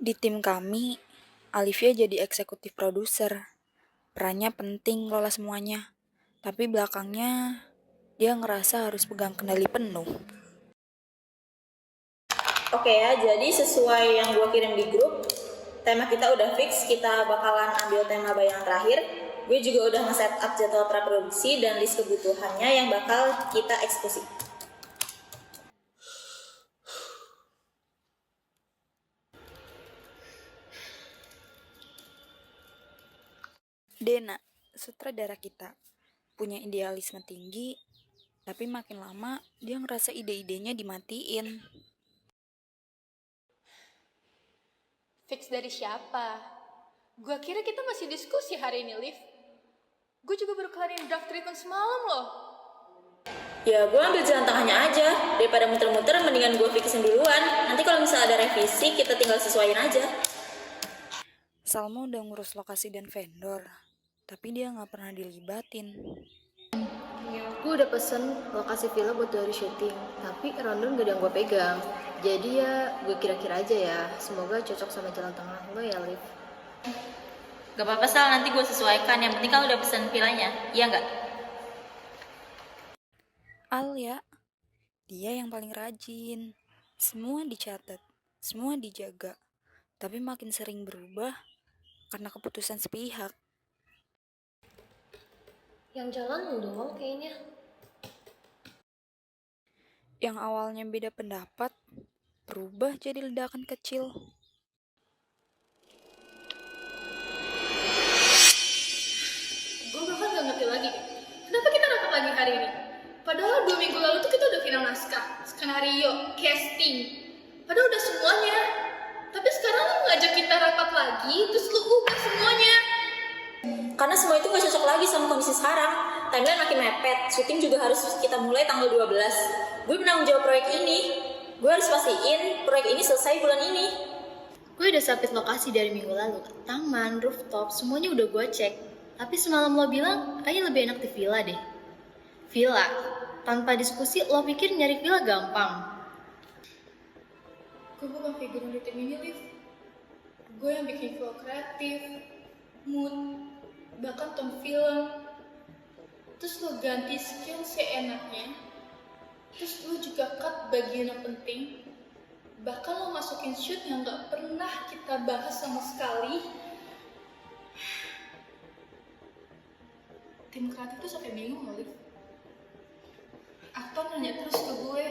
Di tim kami, Alivia jadi eksekutif produser. Perannya penting lola semuanya. Tapi belakangnya, dia ngerasa harus pegang kendali penuh. Oke ya, jadi sesuai yang gue kirim di grup, tema kita udah fix, kita bakalan ambil tema bayang terakhir. Gue juga udah nge-set up jadwal praproduksi dan list kebutuhannya yang bakal kita eksekusi. Dena, sutradara kita, punya idealisme tinggi, tapi makin lama dia ngerasa ide-idenya dimatiin. Fix dari siapa? Gua kira kita masih diskusi hari ini, Liv. Gue juga baru kelarin draft treatment semalam loh. Ya gue ambil jalan tengahnya aja, daripada muter-muter mendingan gue fixin duluan. Nanti kalau misalnya ada revisi, kita tinggal sesuaiin aja. Salma udah ngurus lokasi dan vendor, tapi dia gak pernah dilibatin. Gue udah pesen lokasi villa buat dari syuting, tapi rundown gak ada yang gue pegang. Jadi ya gue kira-kira aja ya, semoga cocok sama jalan tengah lo ya, Liv. Gak apa-apa Sal, nanti gue sesuaikan. Yang penting kalau udah pesen villanya, iya nggak? Al ya, dia yang paling rajin. Semua dicatat, semua dijaga. Tapi makin sering berubah karena keputusan sepihak. Yang jalan lo doang kayaknya. Yang awalnya beda pendapat, berubah jadi ledakan kecil. Gue bahkan gak ngerti lagi. Kenapa kita rapat lagi hari ini? Padahal 2 minggu lalu tuh kita udah final naskah, skenario, casting. Padahal udah semuanya. Tapi sekarang lu ngajak kita rapat lagi, terus lu ubah semuanya. Karena semua itu gak cocok lagi sama kondisi sekarang. Timeline makin mepet, syuting juga harus kita mulai tanggal 12. Gue menanggung jawab proyek ini. Gue harus pastiin proyek ini selesai bulan ini. Gue udah submit lokasi dari minggu lalu. Taman, rooftop, semuanya udah gue cek. Tapi semalam lo bilang, kayaknya lebih enak di villa deh. Villa? Tanpa diskusi, lo pikir nyari villa gampang? Gue bukan figuran di tim ini, Liv. Gue yang bikin flow kreatif, mood, bahkan tone film. Terus lo ganti skill seenaknya. Terus lo juga cut bagian yang penting. Bahkan lo masukin shoot yang gak pernah kita bahas sama sekali. Tim kreatif tuh sampai bingung loh, Liv. Aktor nanya terus ke gue.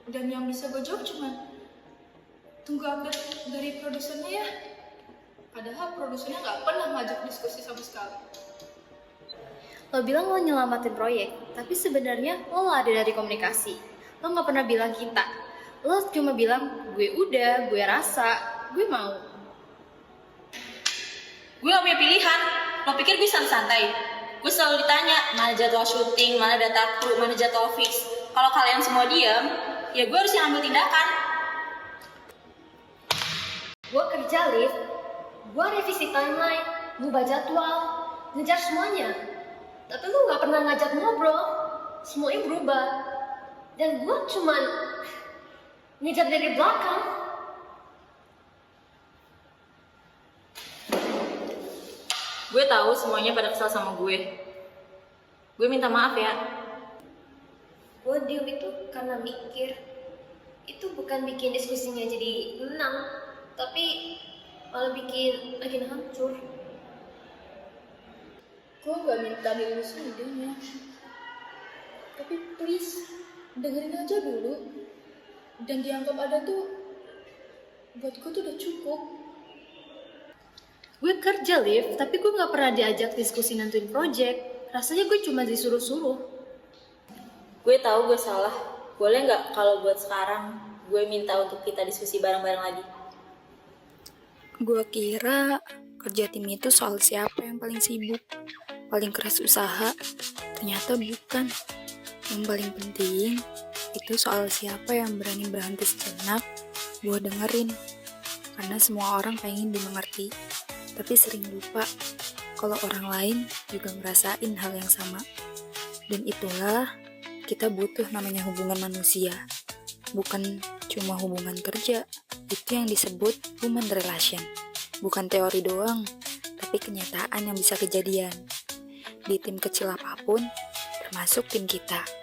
Dan yang bisa gue jawab cuma tunggu update dari produsernya ya. Padahal produsernya gak pernah ngajak diskusi sama sekali. Lo bilang lo nyelamatin proyek, tapi sebenarnya lo ada dari komunikasi. Lo gak pernah bilang kita. Lo cuma bilang, gue udah, gue rasa, gue mau. Gue gak punya pilihan. Lo pikir gue santai? Gue selalu ditanya, mana jadwal syuting, mana data kru, mana jadwal fix. Kalau kalian semua diam, ya gue harus yang ambil tindakan. Gue kerja, Liv. Gue revisi timeline, ngubah jadwal, ngejar semuanya. Tapi lu gak pernah ngajak ngobrol. Semuanya berubah. Dan gue cuman ngejar dari belakang. Gue tahu semuanya pada kesal sama gue. Gue minta maaf ya. Gue deal itu karena mikir. Itu bukan bikin diskusinya jadi menang, tapi malah bikin makin hancur. Gue gak minta dilurusin idenya. Tapi please, dengerin aja dulu. Dan dianggap ada tuh, buat gue tuh udah cukup. Gue kerja, Liv, tapi gue gak pernah diajak diskusi nentuin project. Rasanya gue cuma disuruh-suruh. Gue tahu gue salah. Boleh nggak kalau buat sekarang gue minta untuk kita diskusi bareng-bareng lagi? Gue kira kerja tim itu soal siapa yang paling sibuk, paling keras usaha. Ternyata bukan. Yang paling penting itu soal siapa yang berani berhenti sejenak buat dengerin. Karena semua orang pengen dimengerti, tapi sering lupa kalau orang lain juga ngerasain hal yang sama. Dan itulah kita butuh namanya hubungan manusia, bukan cuma hubungan kerja. Itu yang disebut human relation. Bukan teori doang, tapi kenyataan yang bisa kejadian. Di tim kecil apapun, termasuk tim kita.